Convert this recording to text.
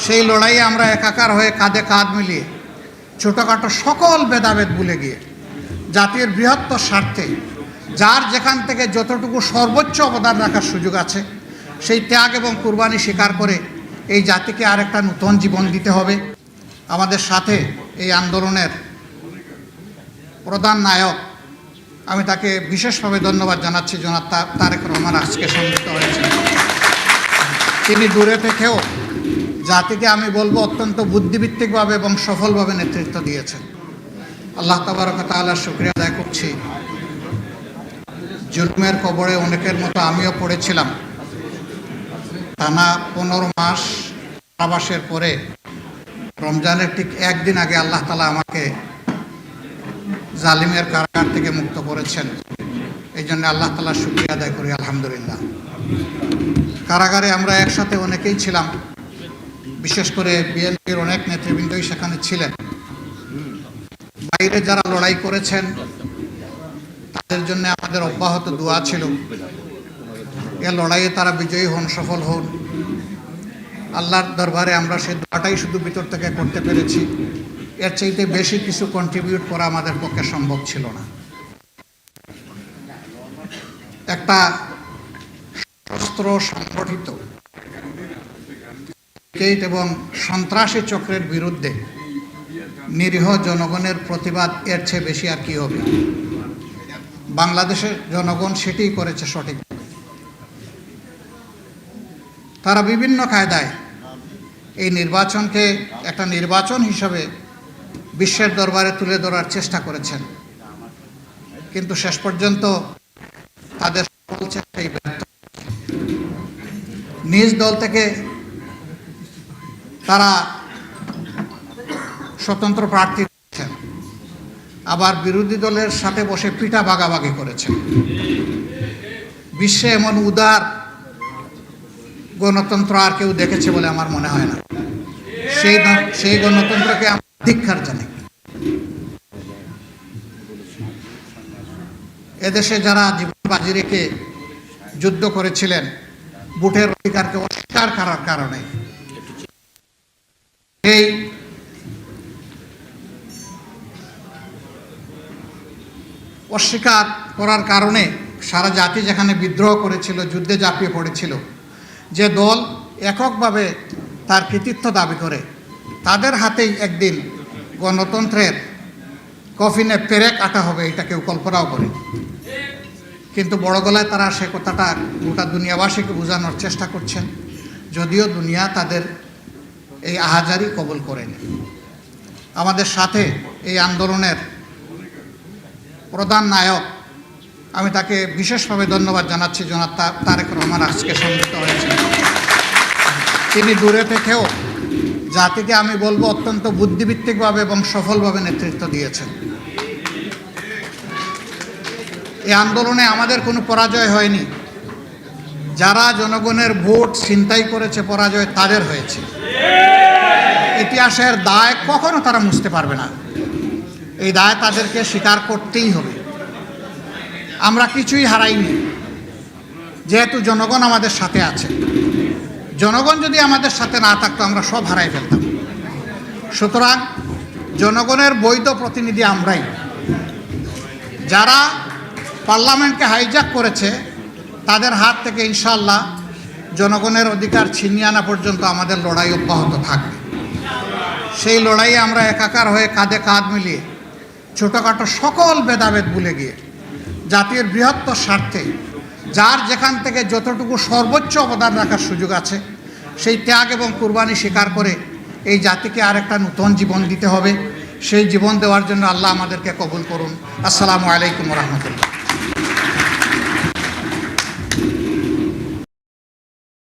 সেই লড়াইয়ে আমরা একাকার হয়ে কাঁধে কাঁধ মিলিয়ে ছোটোখাটো সকল ভেদাভেদ ভুলে গিয়ে জাতির বৃহত্তর স্বার্থে যার যেখান থেকে যতটুকু সর্বোচ্চ অবদান রাখার সুযোগ আছে সেই ত্যাগ এবং কুরবানি স্বীকার করে এই জাতিকে আরেকটা নতুন জীবন দিতে হবে। আমাদের সাথে এই আন্দোলনের প্রধান নায়ক, আমি তাকে বিশেষভাবে ধন্যবাদ জানাচ্ছি, জনাব তারেক রহমান আজকে সম্মিলিত হয়েছেন। তিনি দূরে থেকেও জাতিকে আমি বলবো অত্যন্ত বুদ্ধিভিত্তিকভাবে এবং সফলভাবে নেতৃত্ব দিয়েছেন। আল্লাহ তাবারক ওয়া তাআলার শুকরিয়া আদায় করছি। জুলুমের কবরে অনেকের মতো আমিও পড়েছিলাম। টানা 15 মাস কারাবাসের পরে রমজানের ঠিক একদিন আগে আল্লাহ তাআলা আমাকে জালিমের কারাগার থেকে মুক্ত করেছেন। এই জন্য আল্লাহ তাআলার শুকরিয়া আদায় করি, আলহামদুলিল্লাহ। কারাগারে আমরা একসাথে অনেকেই ছিলাম, বিশেষ করে বিএনপির অনেক নেতৃবৃন্দই সেখানে ছিলেন। বাইরে যারা লড়াই করেছেন তাদের জন্য আমাদের অব্যাহত দোয়া ছিল, এ লড়াইয়ে তারা বিজয়ী হন, সফল হন। আল্লাহর দরবারে আমরা সেই দোয়াটাই শুধু ভিতর থেকে করতে পেরেছি। এর চাইতে বেশি কিছু কন্ট্রিবিউট করা আমাদের পক্ষে সম্ভব ছিল না। একটা সশস্ত্র সংগঠিত এবং সন্ত্রাসী চক্রের বিরুদ্ধে নিরীহ জনগণের প্রতিবাদ, এর চেয়ে বেশি আর কি হবে? বাংলাদেশের জনগণ সেটাই করেছে সঠিক। তারা বিভিন্ন কায়দায় এই নির্বাচনকে একটা নির্বাচন হিসাবে বিশ্বের দরবারে তুলে ধরার চেষ্টা করেছেন, কিন্তু শেষ পর্যন্ত তাদের সকল চেষ্টাই ব্যর্থ। নিজ দল থেকে তারা স্বতন্ত্র প্রার্থী দিয়েছেন, আবার বিরোধী দলের সাথে বসে পিঠা ভাগাভাগি করেছেন। বিশ্বে এমন উদার গণতন্ত্র আর কেউ দেখেছে বলে আমার মনে হয় না। সেই গণতন্ত্রকে আমরা ধিক্কার জানাই। এদেশে যারা জীবন বাজি রেখে যুদ্ধ করেছিলেন ভোটের অধিকারকে অস্বীকার করার কারণে, এই অস্বীকার করার কারণে সারা জাতি যেখানে বিদ্রোহ করেছিল, যুদ্ধে ঝাঁপিয়ে পড়েছিল, যে দল এককভাবে তার কৃতিত্ব দাবি করে তাদের হাতেই একদিন গণতন্ত্রের কফিনে পেরেক আটা হবে, এটা কেউ কল্পনাও করে। কিন্তু বড় গলায় তারা সে কথাটা গোটা দুনিয়াবাসীকে বোঝানোর চেষ্টা করছেন, যদিও দুনিয়া তাদের এই আহাজারি কবুল করেনি। আমাদের সাথে এই আন্দোলনের প্রধান নায়ক, আমি তাকে বিশেষভাবে ধন্যবাদ জানাচ্ছি, জনাব তারেক রহমান আজকে সম্মিলিত হয়েছেন। তিনি দূরে থেকেও জাতিকে আমি বলবো অত্যন্ত বুদ্ধিভিত্তিকভাবে এবং সফলভাবে নেতৃত্ব দিয়েছেন। এই আন্দোলনে আমাদের কোনো পরাজয় হয়নি। যারা জনগণের ভোট ছিনতাই করেছে পরাজয় তাদের হয়েছে। ইতিহাসের দায় কখনো তারা মুছতে পারবে না, এই দায় তাদেরকে স্বীকার করতেই হবে। আমরা কিছুই হারাইনি, যেহেতু জনগণ আমাদের সাথে আছে। জনগণ যদি আমাদের সাথে না থাকতো আমরা সব হারাই ফেলতাম। সুতরাং জনগণের বৈধ প্রতিনিধি আমরাই। যারা পার্লামেন্টকে হাইজ্যাক করেছে তাদের হাত থেকে ইনশাআল্লাহ জনগণের অধিকার ছিনিয়ে আনা পর্যন্ত আমাদের লড়াই অব্যাহত থাকবে। সেই লড়াইয়ে আমরা একাকার হয়ে কাঁধে কাঁধ মিলিয়ে ছোটোখাটো সকল ভেদাভেদ ভুলে গিয়ে জাতির বৃহত্তর স্বার্থে যার যেখান থেকে যতটুকু সর্বোচ্চ অবদান রাখার সুযোগ আছে সেই ত্যাগ এবং কুরবানি স্বীকার করে এই জাতিকে আরেকটা নতুন জীবন দিতে হবে। সেই জীবন দেওয়ার জন্য আল্লাহ আমাদেরকে কবুল করুন। আসসালামু আলাইকুম ওয়া রাহমাতুল্লাহ।